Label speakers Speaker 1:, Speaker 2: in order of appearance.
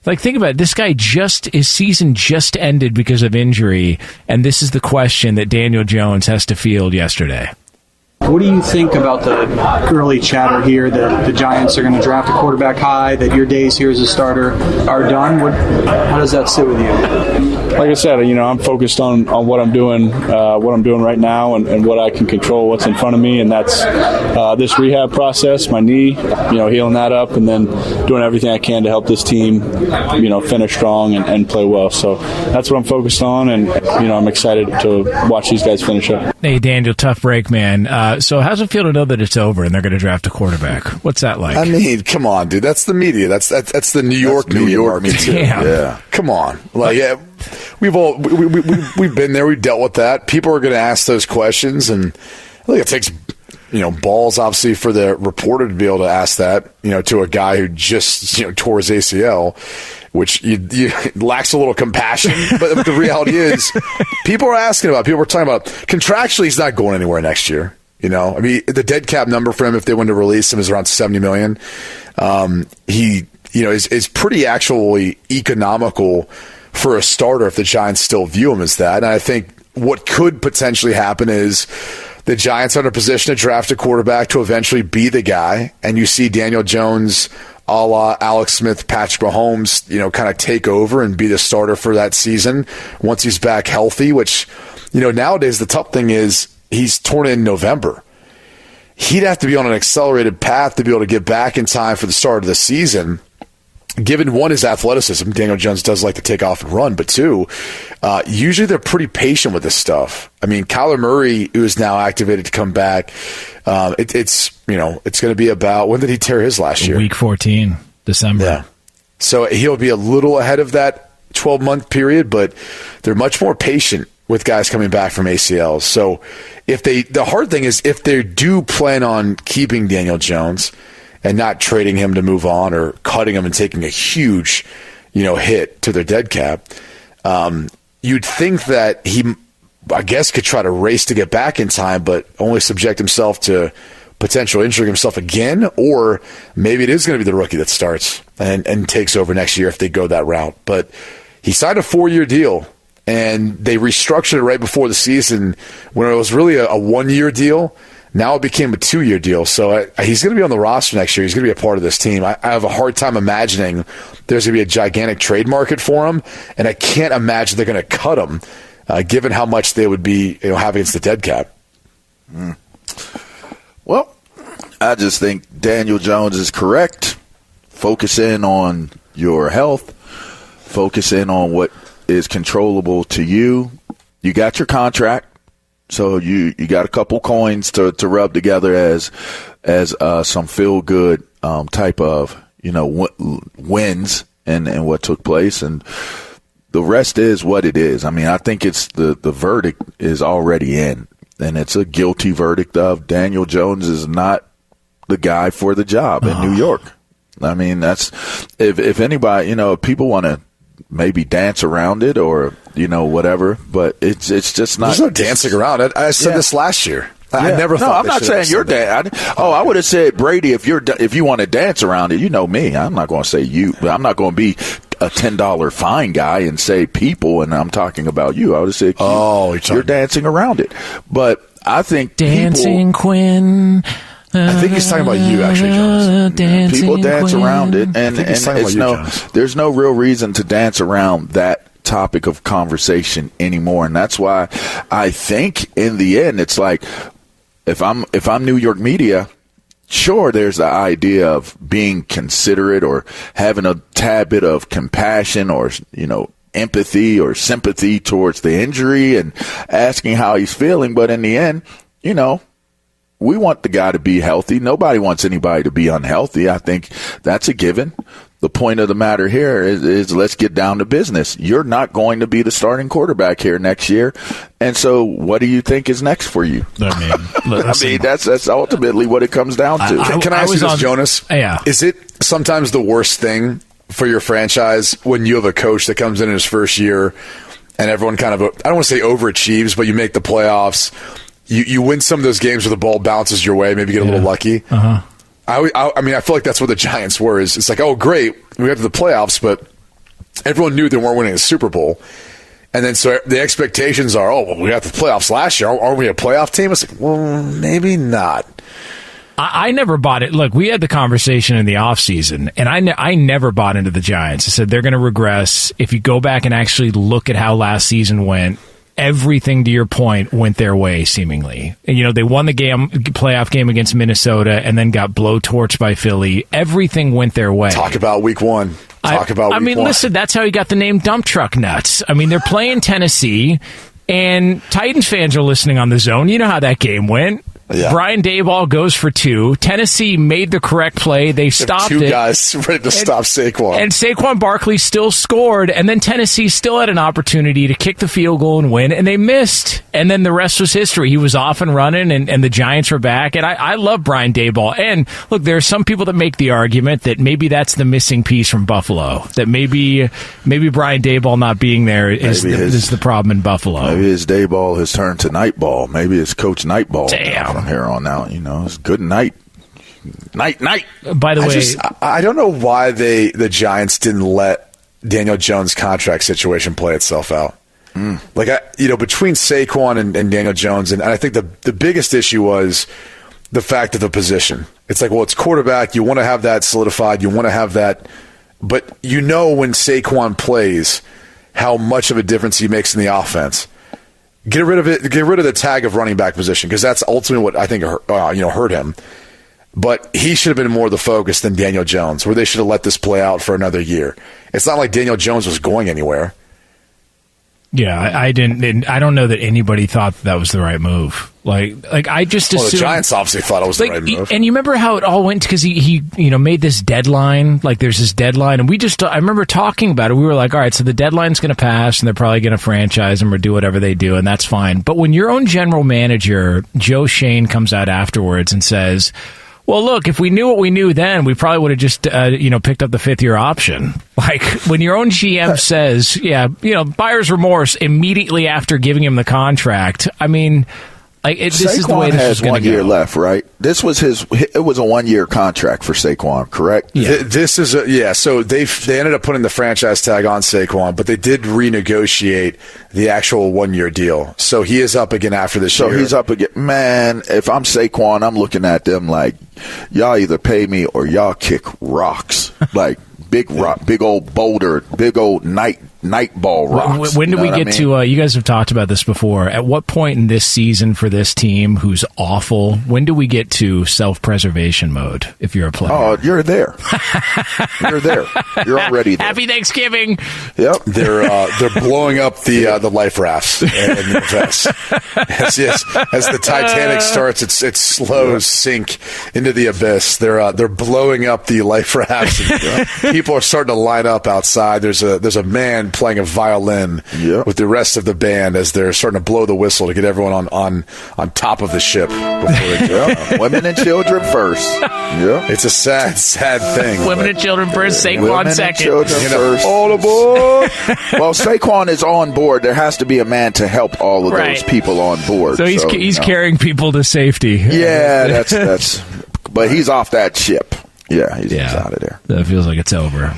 Speaker 1: Like, think about it. This guy his season just ended because of injury, and this is the question that Daniel Jones has to field yesterday.
Speaker 2: What do you think about the early chatter here that the Giants are going to draft a quarterback high, that your days here as a starter are done? How does that sit with you?
Speaker 3: Like I said, I'm focused on what I'm doing right now and what I can control, what's in front of me, and that's this rehab process, my knee, healing that up, and then doing everything I can to help this team, finish strong and play well. So that's what I'm focused on, and I'm excited to watch these guys finish up.
Speaker 1: Hey, Daniel, tough break, man. So how's it feel to know that it's over and they're going to draft a quarterback? What's that like?
Speaker 4: I mean, come on, dude. That's the media. That's the New York media market too. Yeah, come on. Like, yeah, we've been there. We've dealt with that. People are going to ask those questions, and I think it takes balls, obviously, for the reporter to be able to ask that, to a guy who just tore his ACL. Which you lacks a little compassion, but the reality is, people are asking about. People are talking about contractually, he's not going anywhere next year. I mean, the dead cap number for him, if they wanted to release him, is around $70 million. He, is pretty actually economical for a starter if the Giants still view him as that. And I think what could potentially happen is the Giants are in a position to draft a quarterback to eventually be the guy, and you see Daniel Jones, a la Alex Smith, Patrick Mahomes, kind of take over and be the starter for that season once he's back healthy, which, nowadays the tough thing is he's torn in November. He'd have to be on an accelerated path to be able to get back in time for the start of the season. Given, one, his athleticism, Daniel Jones does like to take off and run, but two, usually they're pretty patient with this stuff. I mean, Kyler Murray, who is now activated to come back, it's going to be about, when did he tear his last year?
Speaker 1: Week 14, December. Yeah.
Speaker 4: So he'll be a little ahead of that 12-month period, but they're much more patient with guys coming back from ACLs. So the hard thing is if they do plan on keeping Daniel Jones and not trading him to move on or cutting him and taking a huge, hit to their dead cap, you'd think that he, I guess, could try to race to get back in time, but only subject himself to potential injuring himself again, or maybe it is going to be the rookie that starts and takes over next year if they go that route. But he signed a 4-year deal, and they restructured it right before the season when it was really a 1-year deal. Now it became a 2-year deal. So he's going to be on the roster next year. He's going to be a part of this team. I have a hard time imagining there's going to be a gigantic trade market for him, and I can't imagine they're going to cut him, given how much they would be have against the dead cap.
Speaker 5: Well, I just think Daniel Jones is correct. Focus in on your health. Focus in on what is controllable to you. You got your contract. So you got a couple coins to rub together as some feel good type of wins and what took place, and the rest is what it is. I mean, I think it's the verdict is already in, and it's a guilty verdict of Daniel Jones is not the guy for the job in New York. I mean, that's if anybody, people want to maybe dance around it or whatever, but it's just not.
Speaker 4: There's no dancing around it. I said this last year. I never thought.
Speaker 5: No, I'm not saying you're dancing. I would have said, Brady, if you want to dance around it, me. I'm not going to say you. I'm not going to be a $10 fine guy and say people, and I'm talking about you. I would have said, you're dancing around it. But I think
Speaker 1: dancing Quinn.
Speaker 4: I think he's talking about you, actually, Jonas.
Speaker 5: People dance around it, and there's no real reason to dance around that topic of conversation anymore. And that's why I think in the end, it's like if I'm New York media, sure, there's the idea of being considerate or having a tad bit of compassion or empathy or sympathy towards the injury and asking how he's feeling. But in the end, we want the guy to be healthy. Nobody wants anybody to be unhealthy. I think that's a given. The point of the matter here is let's get down to business. You're not going to be the starting quarterback here next year. And so what do you think is next for you? I mean, that's ultimately what it comes down to.
Speaker 4: Can I ask you this, Jonas?
Speaker 1: Yeah.
Speaker 4: Is it sometimes the worst thing for your franchise when you have a coach that comes in his first year and everyone kind of, I don't want to say overachieves, but you make the playoffs. You win some of those games where the ball bounces your way, maybe get a little lucky. I mean, I feel like that's what the Giants were. It's like, oh, great, we got to the playoffs, but everyone knew they weren't winning the Super Bowl. And then so the expectations are, we got the playoffs last year. Aren't we a playoff team? It's like, well, maybe not.
Speaker 1: I never bought it. Look, we had the conversation in the offseason, and I never bought into the Giants. I said they're going to regress. If you go back and actually look at how last season went, everything, to your point, went their way, seemingly. And, they won the playoff game against Minnesota and then got blowtorched by Philly. Everything went their way.
Speaker 4: Talk about week one.
Speaker 1: Listen, that's how he got the name Dump Truck Nuts. I mean, they're playing Tennessee, and Titans fans are listening on the Zone. You know how that game went. Yeah. Brian Daboll goes for 2. Tennessee made the correct play. They stopped it.
Speaker 4: 2 guys ready to stop Saquon.
Speaker 1: And Saquon Barkley still scored, and then Tennessee still had an opportunity to kick the field goal and win, and they missed. And then the rest was history. He was off and running, and the Giants were back. And I love Brian Daboll. And, look, there are some people that make the argument that maybe that's the missing piece from Buffalo, that maybe Brian Daboll not being there is the problem in Buffalo.
Speaker 5: Maybe his Daboll has turned to Nightball. Maybe it's Coach Nightball.
Speaker 1: Damn.
Speaker 5: From here on out, it's good night. Night.
Speaker 1: By the way,
Speaker 4: I don't know why the Giants didn't let Daniel Jones' contract situation play itself out. Between Saquon and Daniel Jones, and I think the biggest issue was the fact of the position. It's like, well, it's quarterback. You want to have that solidified. You want to have that, but when Saquon plays, how much of a difference he makes in the offense. Get rid of it. Get rid of the tag of running back position, because that's ultimately what I think hurt him. But he should have been more the focus than Daniel Jones, where they should have let this play out for another year. It's not like Daniel Jones was going anywhere.
Speaker 1: Yeah, I didn't. I don't know that anybody thought that was the right move. Like I just assumed.
Speaker 4: The Giants obviously thought it was the right move.
Speaker 1: And you remember how it all went, because he made this deadline. Like, there's this deadline, and I remember talking about it. We were like, all right, so the deadline's going to pass, and they're probably going to franchise him or do whatever they do, and that's fine. But when your own general manager, Joe Shane, comes out afterwards and says, well, look, if we knew what we knew then, we probably would have just, picked up the 5th-year option. Like, when your own GM says, buyer's remorse immediately after giving him the contract, I mean, this is the way this is going to go.
Speaker 5: 1 year left, right? This was it was a 1-year contract for Saquon, correct?
Speaker 4: Yeah. This is so they ended up putting the franchise tag on Saquon, but they did renegotiate the actual 1-year deal. So he is up again after this year.
Speaker 5: So he's up again. Man, if I'm Saquon, I'm looking at them like, y'all either pay me or y'all kick rocks. Like, big rock, big old boulder, big old night ball rocks.
Speaker 1: When do we get to, you guys have talked about this before, at what point in this season for this team who's awful, when do we get to self-preservation mode if you're a player?
Speaker 5: Oh, you're there. You're there. You're already there.
Speaker 1: Happy Thanksgiving.
Speaker 5: Yep.
Speaker 4: They're blowing up the life rafts and the vests. As the Titanic starts its slow sink into the abyss, they're blowing up the life rafts. People are starting to line up outside. There's a man playing a violin with the rest of the band as they're starting to blow the whistle to get everyone on top of the ship before they go.
Speaker 5: Women and children first. Yeah,
Speaker 4: it's a sad thing.
Speaker 1: Women and children first, Saquon second.
Speaker 5: First. All aboard. Well, Saquon is on board. There has to be a man to help all of those people on board.
Speaker 1: So he's carrying people to safety.
Speaker 5: Yeah, that's. But he's off that ship. Yeah, he's out of there.
Speaker 1: That feels like it's over.